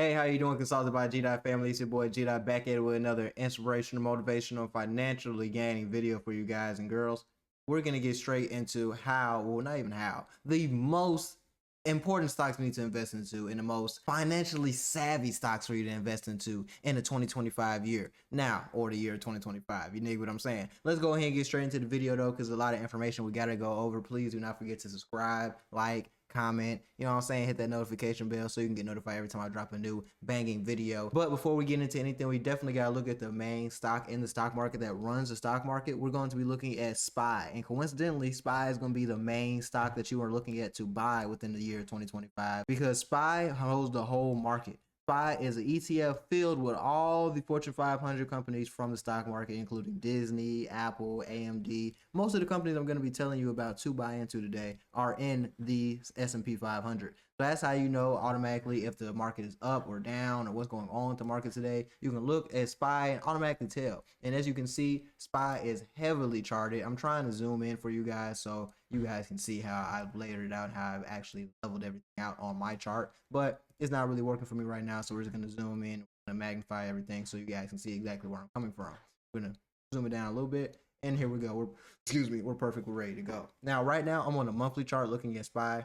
Hey, how you doing? Consulted by G Dot family. It's your boy G Dot back at it with another inspirational, motivational, financially gaining video for you guys and girls. We're gonna get straight into how, well, not even how, the most important stocks we need to invest into and the most financially savvy stocks for you to invest into in the 2025 year now, or the year 2025. You dig what I'm saying? Let's go ahead and get straight into the video though, because a lot of information we gotta go over. Please do not forget to subscribe, like, comment, you know what I'm saying, hit that notification bell so you can get notified every time I drop a new banging video. But before we get into anything, we definitely got to look at the main stock in the stock market that runs the stock market. We're going to be looking at SPY, and coincidentally SPY is going to be the main stock that you are looking at to buy within the year 2025, because SPY holds the whole market. SPY is an ETF filled with all the Fortune 500 companies from the stock market, including Disney, Apple, AMD. Most of the companies I'm going to be telling you about to buy into today are in the S&P 500. So that's how you know automatically if the market is up or down or what's going on with the market today. You can look at SPY and automatically tell. And as you can see, SPY is heavily charted. I'm trying to zoom in for you guys so you guys can see how I've layered it out and how I've actually leveled everything out on my chart. But it's not really working for me right now, so we're just going to zoom in and magnify everything so you guys can see exactly where I'm coming from. We're going to zoom it down a little bit, and here we go. We're perfect. We're ready to go. Now, right now, I'm on a monthly chart looking at SPY.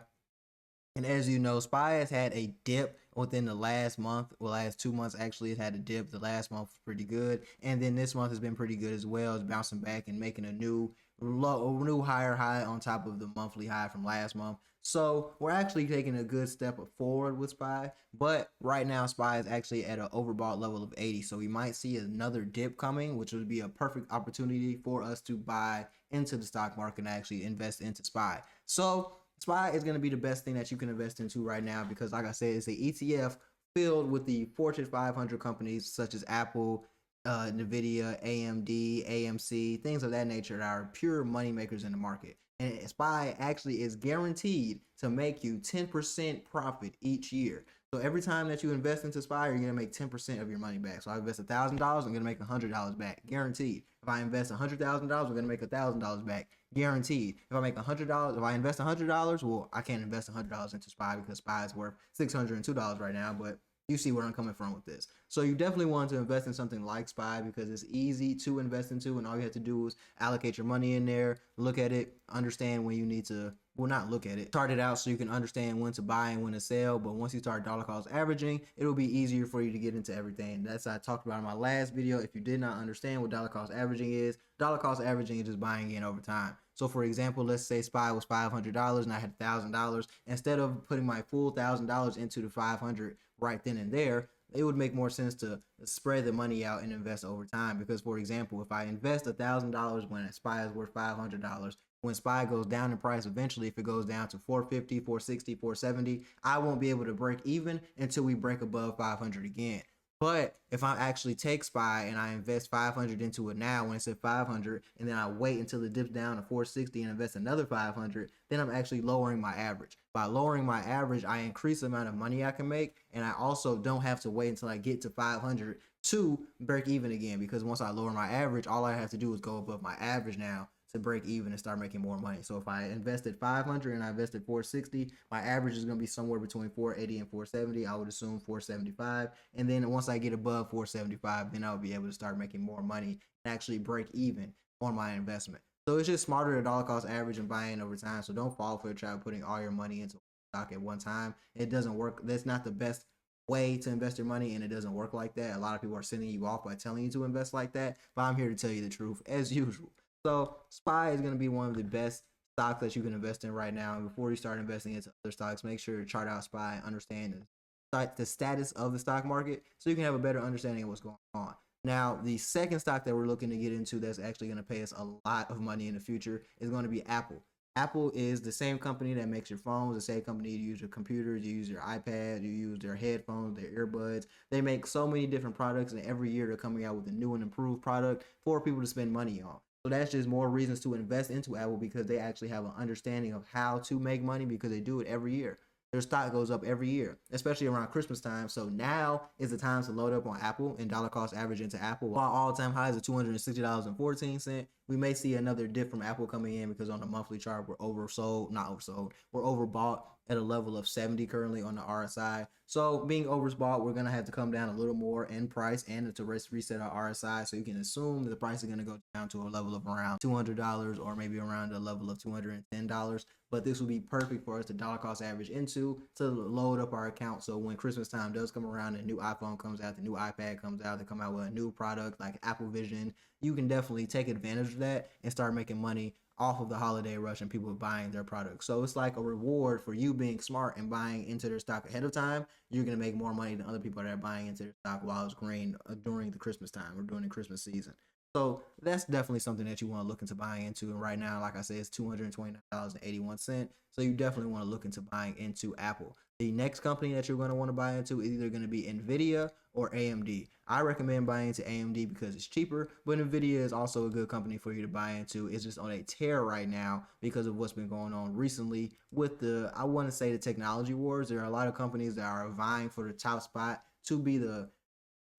And as you know, SPY has had a dip within the last month. Well, last 2 months actually, it had a dip. The last month was pretty good, and then this month has been pretty good as well. It's bouncing back and making a new higher high on top of the monthly high from last month. So we're actually taking a good step forward with SPY, but right now SPY is actually at an overbought level of 80. So we might see another dip coming, which would be a perfect opportunity for us to buy into the stock market and actually invest into SPY. So SPY is going to be the best thing that you can invest into right now because, like I said, it's an ETF filled with the Fortune 500 companies such as Apple, Nvidia, AMD, AMC, things of that nature that are pure money makers in the market. And SPY actually is guaranteed to make you 10% profit each year. So every time that you invest into SPY, you're gonna make 10% of your money back. So I invest $1,000, I'm gonna make $100 back, guaranteed. If I invest $100,000, I'm gonna make $1,000 back, guaranteed. If I make $100, if I invest $100, well, I can't invest $100 into SPY because SPY is worth $602 right now, but you see where I'm coming from with this. So you definitely want to invest in something like SPY because it's easy to invest into, and all you have to do is allocate your money in there, look at it, understand when you need to, well, not look at it, start it out so you can understand when to buy and when to sell. But once you start dollar cost averaging, it'll be easier for you to get into everything. That's what I talked about in my last video. If you did not understand what dollar cost averaging is just buying in over time. So for example, let's say SPY was $500 and I had $1,000. Instead of putting my full $1,000 into the 500 right then and there, it would make more sense to spread the money out and invest over time. Because for example, if I invest $1,000 when SPY is worth $500, when SPY goes down in price, eventually if it goes down to 450, 460, 470, I won't be able to break even until we break above 500 again. But if I actually take SPY and I invest 500 into it now when it's at 500, and then I wait until it dips down to 460 and invest another 500, then I'm actually lowering my average. By lowering my average, I increase the amount of money I can make, and I also don't have to wait until I get to 500 to break even again, because once I lower my average, all I have to do is go above my average now to break even and start making more money. So if I invested 500 and I invested 460, my average is going to be somewhere between 480 and 470. I would assume 475. And then once I get above 475, then I'll be able to start making more money and actually break even on my investment. So it's just smarter to dollar cost average and buying over time. So don't fall for the trap of putting all your money into stock at one time. It doesn't work. That's not the best way to invest your money, and it doesn't work like that. A lot of people are sending you off by telling you to invest like that, but I'm here to tell you the truth as usual. So SPY is going to be one of the best stocks that you can invest in right now. And before you start investing into other stocks, make sure to chart out SPY, understand the status of the stock market so you can have a better understanding of what's going on. Now, the second stock that we're looking to get into that's actually going to pay us a lot of money in the future is going to be Apple. Apple is the same company that makes your phones, the same company you use your computers, you use your iPad, you use their headphones, their earbuds. They make so many different products, and every year they're coming out with a new and improved product for people to spend money on. So that's just more reasons to invest into Apple, because they actually have an understanding of how to make money, because they do it every year. Their stock goes up every year, especially around Christmas time. So now is the time to load up on Apple and dollar cost average into Apple. While all-time highs of $260.14, we may see another dip from Apple coming in because on the monthly chart we're oversold, not oversold, we're overbought at a level of 70 currently on the RSI. So being overbought, we're going to have to come down a little more in price and to reset our RSI. So you can assume that the price is going to go down to a level of around $200 or maybe around a level of $210. But this will be perfect for us to dollar cost average into to load up our account. So when Christmas time does come around, the new iPhone comes out, the new iPad comes out, they come out with a new product like Apple Vision, you can definitely take advantage of that and start making money off of the holiday rush and people buying their products. So it's like a reward for you being smart and buying into their stock ahead of time. You're going to make more money than other people that are buying into their stock while it's green during the Christmas time or during the Christmas season. So that's definitely something that you want to look into buying into. And right now, like I said, it's $229.81. So you definitely want to look into buying into Apple. The next company that you're going to want to buy into is either going to be Nvidia or AMD. I recommend buying into AMD because it's cheaper, but Nvidia is also a good company for you to buy into. It's just on a tear right now because of what's been going on recently with I want to say the technology wars. There are a lot of companies that are vying for the top spot to be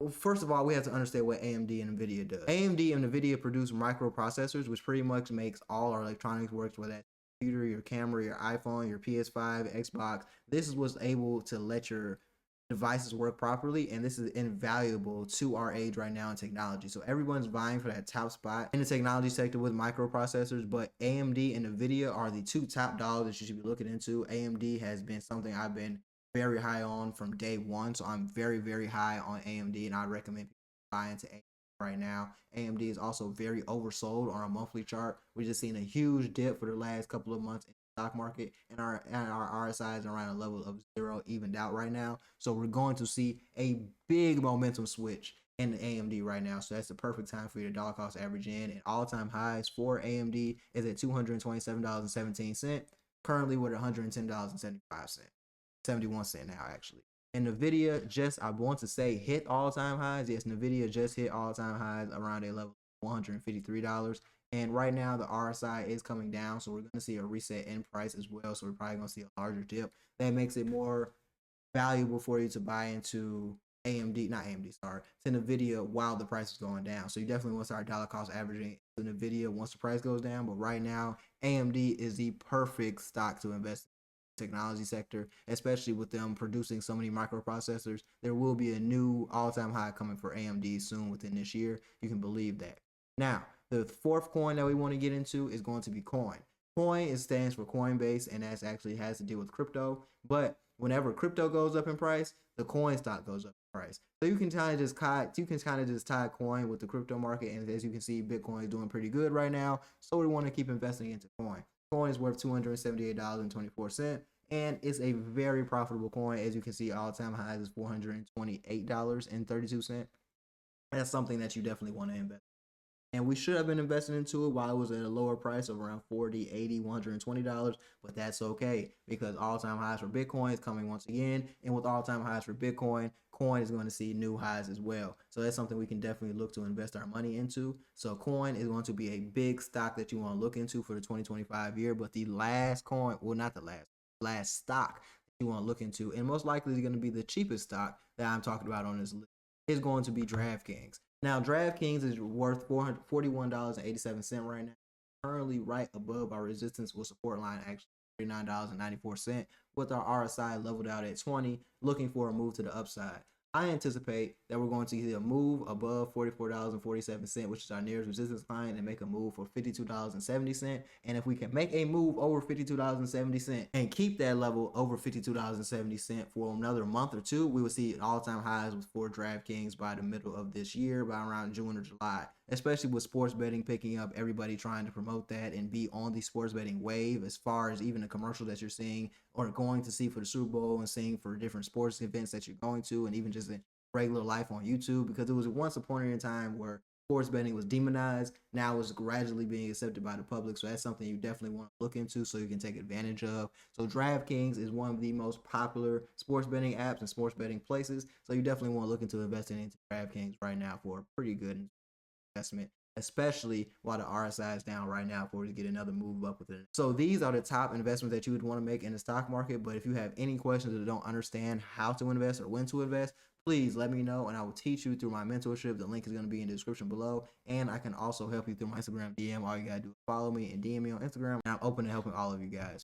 well, first of all, we have to understand what AMD and NVIDIA does. AMD and NVIDIA produce microprocessors, which pretty much makes all our electronics work, whether that's computer, your camera, your iPhone, your PS5, Xbox. This is what's able to let your devices work properly, and this is invaluable to our age right now in technology. So everyone's vying for that top spot in the technology sector with microprocessors, but AMD and NVIDIA are the two top dollars that you should be looking into. AMD has been something I've been very high on from day one, so I'm very, very high on AMD, and I recommend people buy into AMD right now. AMD is also very oversold on a monthly chart. We're just seeing a huge dip for the last couple of months in the stock market, and our RSI is around a level of 0, evened out right now. So we're going to see a big momentum switch in the AMD right now. So that's the perfect time for you to dollar cost average in. And all-time highs for AMD is at $227.17, currently with $110.75. 71 cent now actually. And Nvidia just, I want to say, hit all-time highs. Yes, Nvidia just hit all-time highs around a level of $153. And right now the RSI is coming down, so we're going to see a reset in price as well. So we're probably going to see a larger dip. That makes it more valuable for you to buy into to Nvidia while the price is going down. So you definitely want to start dollar cost averaging to Nvidia once the price goes down. But right now, AMD is the perfect stock to invest in technology sector, especially with them producing so many microprocessors. There will be a new all-time high coming for AMD soon within this year. You can believe that. Now, the fourth coin that we want to get into is going to be Coin. Coin stands for Coinbase, and that actually has to do with crypto. But whenever crypto goes up in price, the coin stock goes up in price. So you can kind of just tie coin with the crypto market, and as you can see, Bitcoin is doing pretty good right now. So we want to keep investing into coin. Coin is worth $278.24, and it's a very profitable coin. As you can see, all-time highs is $428.32. That's something that you definitely want to invest in. And we should have been investing into it while it was at a lower price of around $40, $80, $120, but that's okay because all-time highs for Bitcoin is coming once again, and with all-time highs for Bitcoin, coin is going to see new highs as well. So that's something we can definitely look to invest our money into. So coin is going to be a big stock that you want to look into for the 2025 year, but the last coin, well, not the last stock that you want to look into, and most likely is going to be the cheapest stock that I'm talking about on this list, is going to be DraftKings. Now, DraftKings is worth $441.87 right now, currently right above our resistance with support line, actually $39.94, with our RSI leveled out at 20, looking for a move to the upside. I anticipate that we're going to see a move above $44.47, which is our nearest resistance line, and make a move for $52.70. And if we can make a move over $52.70 and keep that level over $52.70 for another month or two, we will see all-time highs for DraftKings by the middle of this year, by around June or July. Especially with sports betting picking up, everybody trying to promote that and be on the sports betting wave, as far as even the commercial that you're seeing or going to see for the Super Bowl and seeing for different sports events that you're going to, and even just in regular life on YouTube, because it was once a point in time where sports betting was demonized. Now it's gradually being accepted by the public. So that's something you definitely want to look into so you can take advantage of. So DraftKings is one of the most popular sports betting apps and sports betting places. So you definitely want to look into investing into DraftKings right now for a pretty good investment, especially while the RSI is down right now for it to get another move up with it. So these are the top investments that you would want to make in the stock market. But if you have any questions or don't understand how to invest or when to invest, please let me know and I will teach you through my mentorship. The link is going to be in the description below, and I can also help you through my Instagram DM. All you got to do is follow me and DM me on Instagram, and I'm open to helping all of you guys.